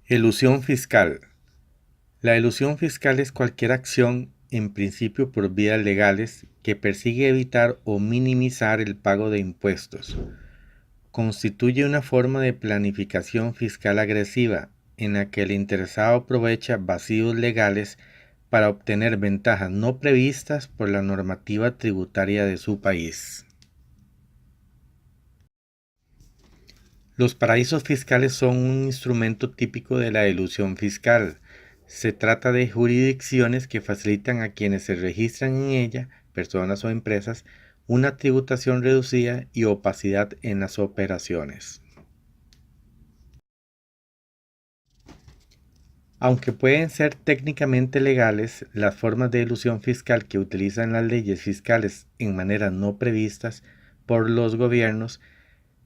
Elusión fiscal. La elusión fiscal es cualquier acción, en principio por vías legales, que persigue evitar o minimizar el pago de impuestos. Constituye una forma de planificación fiscal agresiva, en la que el interesado aprovecha vacíos legales para obtener ventajas no previstas por la normativa tributaria de su país. Los paraísos fiscales son un instrumento típico de la elusión fiscal. Se trata de jurisdicciones que facilitan a quienes se registran en ella, personas o empresas, una tributación reducida y opacidad en las operaciones. Aunque pueden ser técnicamente legales, las formas de elusión fiscal que utilizan las leyes fiscales en maneras no previstas por los gobiernos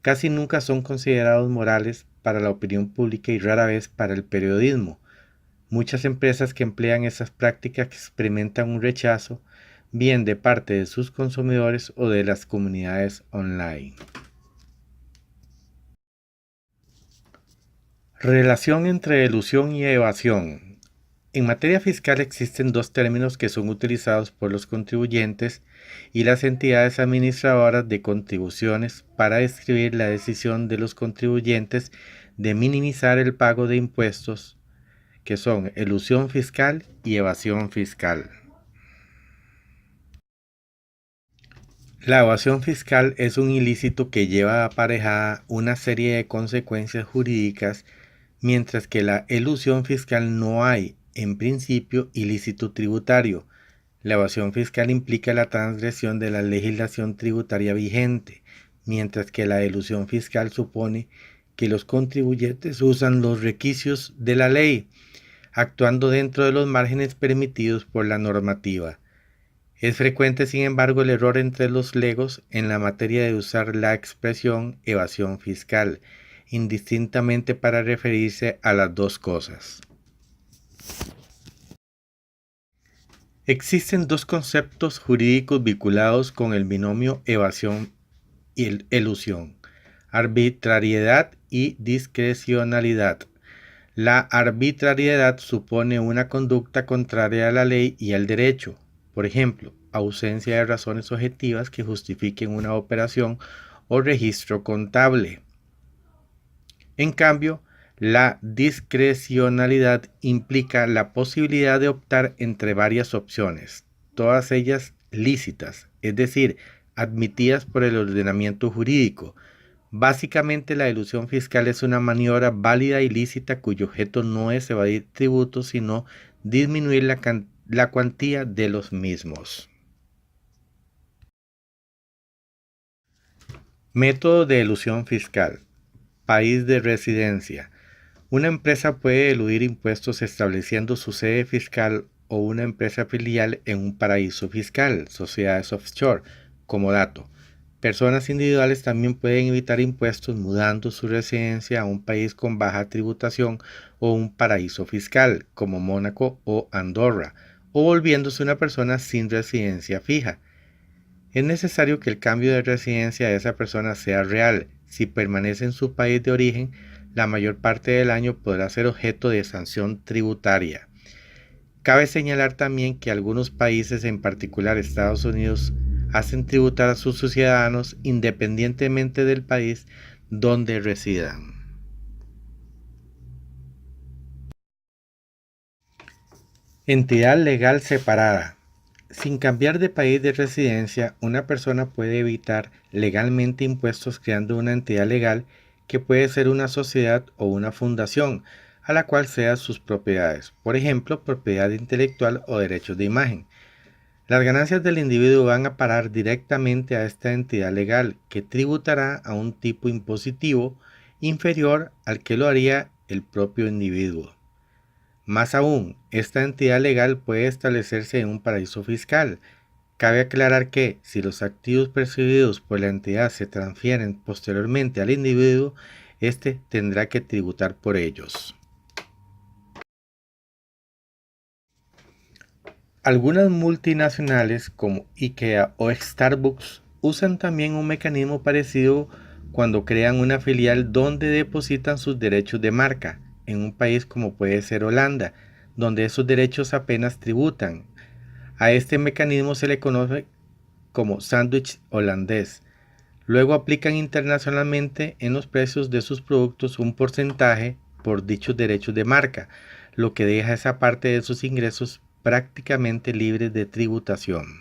casi nunca son considerados morales para la opinión pública y rara vez para el periodismo. Muchas empresas que emplean esas prácticas experimentan un rechazo, bien de parte de sus consumidores o de las comunidades online. Relación entre elusión y evasión. En materia fiscal existen dos términos que son utilizados por los contribuyentes y las entidades administradoras de contribuciones para describir la decisión de los contribuyentes de minimizar el pago de impuestos, que son elusión fiscal y evasión fiscal. La evasión fiscal es un ilícito que lleva aparejada una serie de consecuencias jurídicas, mientras que la elusión fiscal no hay, en principio, ilícito tributario. La evasión fiscal implica la transgresión de la legislación tributaria vigente, mientras que la elusión fiscal supone que los contribuyentes usan los requisitos de la ley, actuando dentro de los márgenes permitidos por la normativa. Es frecuente, sin embargo, el error entre los legos en la materia de usar la expresión evasión fiscal, indistintamente para referirse a las dos cosas. Existen dos conceptos jurídicos vinculados con el binomio evasión y elusión: arbitrariedad y discrecionalidad. La arbitrariedad supone una conducta contraria a la ley y al derecho, por ejemplo, ausencia de razones objetivas que justifiquen una operación o registro contable. En cambio, la discrecionalidad implica la posibilidad de optar entre varias opciones, todas ellas lícitas, es decir, admitidas por el ordenamiento jurídico. Básicamente, la elusión fiscal es una maniobra válida y lícita cuyo objeto no es evadir tributos, sino disminuir la cuantía de los mismos. Método de elusión fiscal. País de residencia. Una empresa puede eludir impuestos estableciendo su sede fiscal o una empresa filial en un paraíso fiscal, sociedades offshore. Como dato, personas individuales también pueden evitar impuestos mudando su residencia a un país con baja tributación o un paraíso fiscal, como Mónaco o Andorra, o volviéndose una persona sin residencia fija. Es necesario que el cambio de residencia de esa persona sea real. Si permanece en su país de origen, la mayor parte del año podrá ser objeto de sanción tributaria. Cabe señalar también que algunos países, en particular Estados Unidos, hacen tributar a sus ciudadanos independientemente del país donde residan. Entidad legal separada. Sin cambiar de país de residencia, una persona puede evitar legalmente impuestos creando una entidad legal que puede ser una sociedad o una fundación, a la cual cedan sus propiedades, por ejemplo, propiedad intelectual o derechos de imagen. Las ganancias del individuo van a parar directamente a esta entidad legal, que tributará a un tipo impositivo inferior al que lo haría el propio individuo. Más aún, esta entidad legal puede establecerse en un paraíso fiscal. Cabe aclarar que, si los activos percibidos por la entidad se transfieren posteriormente al individuo, éste tendrá que tributar por ellos. Algunas multinacionales como IKEA o Starbucks usan también un mecanismo parecido cuando crean una filial donde depositan sus derechos de marca, en un país como puede ser Holanda, donde esos derechos apenas tributan. A este mecanismo se le conoce como sándwich holandés. Luego aplican internacionalmente en los precios de sus productos un porcentaje por dichos derechos de marca, lo que deja esa parte de sus ingresos prácticamente libres de tributación.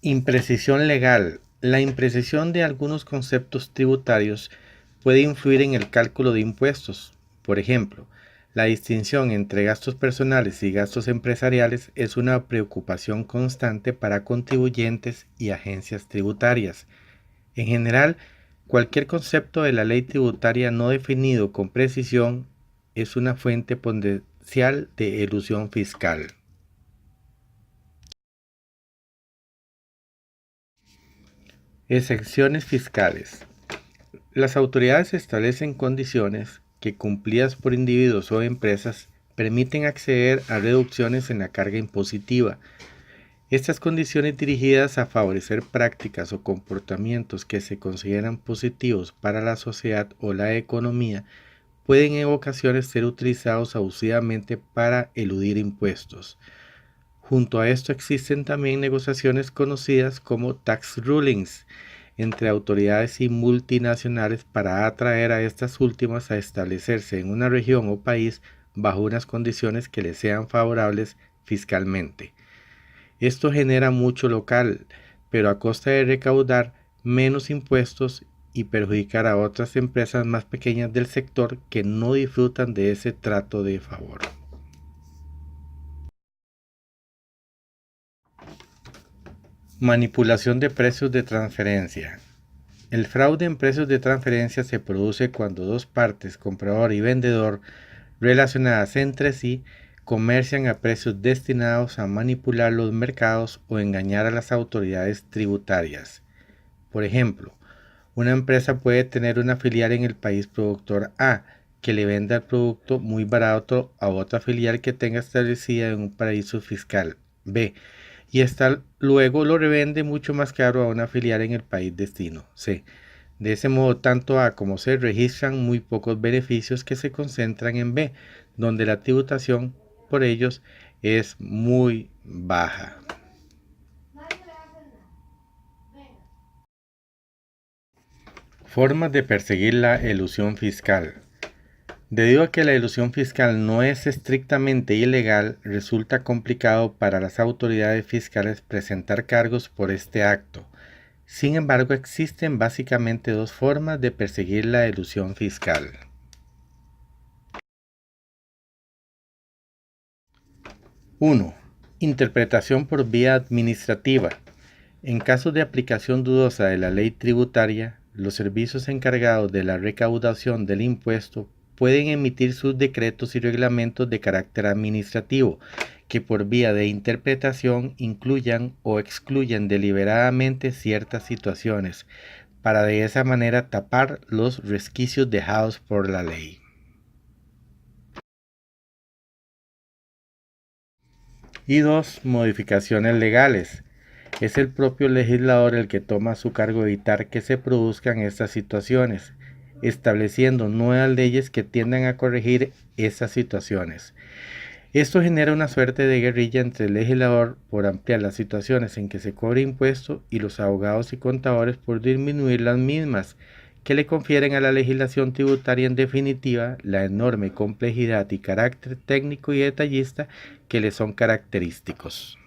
Imprecisión legal. La imprecisión de algunos conceptos tributarios puede influir en el cálculo de impuestos. Por ejemplo, la distinción entre gastos personales y gastos empresariales es una preocupación constante para contribuyentes y agencias tributarias. En general, cualquier concepto de la ley tributaria no definido con precisión es una fuente potencial de elusión fiscal. Exenciones fiscales. Las autoridades establecen condiciones que, cumplidas por individuos o empresas, permiten acceder a reducciones en la carga impositiva. Estas condiciones dirigidas a favorecer prácticas o comportamientos que se consideran positivos para la sociedad o la economía pueden en ocasiones ser utilizados abusivamente para eludir impuestos. Junto a esto existen también negociaciones conocidas como tax rulings entre autoridades y multinacionales para atraer a estas últimas a establecerse en una región o país bajo unas condiciones que les sean favorables fiscalmente. Esto genera mucho local, pero a costa de recaudar menos impuestos y perjudicar a otras empresas más pequeñas del sector que no disfrutan de ese trato de favor. Manipulación de precios de transferencia. El fraude en precios de transferencia se produce cuando dos partes, comprador y vendedor, relacionadas entre sí, comercian a precios destinados a manipular los mercados o engañar a las autoridades tributarias. Por ejemplo, una empresa puede tener una filial en el país productor A, que le venda el producto muy barato a otra filial que tenga establecida en un paraíso fiscal B, y esta luego lo revende mucho más caro a una filial en el país destino C. De ese modo, tanto A como C registran muy pocos beneficios que se concentran en B, donde la tributación por ellos es muy baja. Formas de perseguir la elusión fiscal. Debido a que la elusión fiscal no es estrictamente ilegal, resulta complicado para las autoridades fiscales presentar cargos por este acto. Sin embargo, existen básicamente dos formas de perseguir la elusión fiscal. 1. Interpretación por vía administrativa. En casos de aplicación dudosa de la ley tributaria, los servicios encargados de la recaudación del impuesto pueden emitir sus decretos y reglamentos de carácter administrativo, que por vía de interpretación incluyan o excluyan deliberadamente ciertas situaciones, para de esa manera tapar los resquicios dejados por la ley. Y 2. Modificaciones legales. Es el propio legislador el que toma a su cargo evitar que se produzcan estas situaciones, estableciendo nuevas leyes que tiendan a corregir esas situaciones. Esto genera una suerte de guerrilla entre el legislador por ampliar las situaciones en que se cobra impuesto y los abogados y contadores por disminuir las mismas, que le confieren a la legislación tributaria en definitiva la enorme complejidad y carácter técnico y detallista que le son característicos.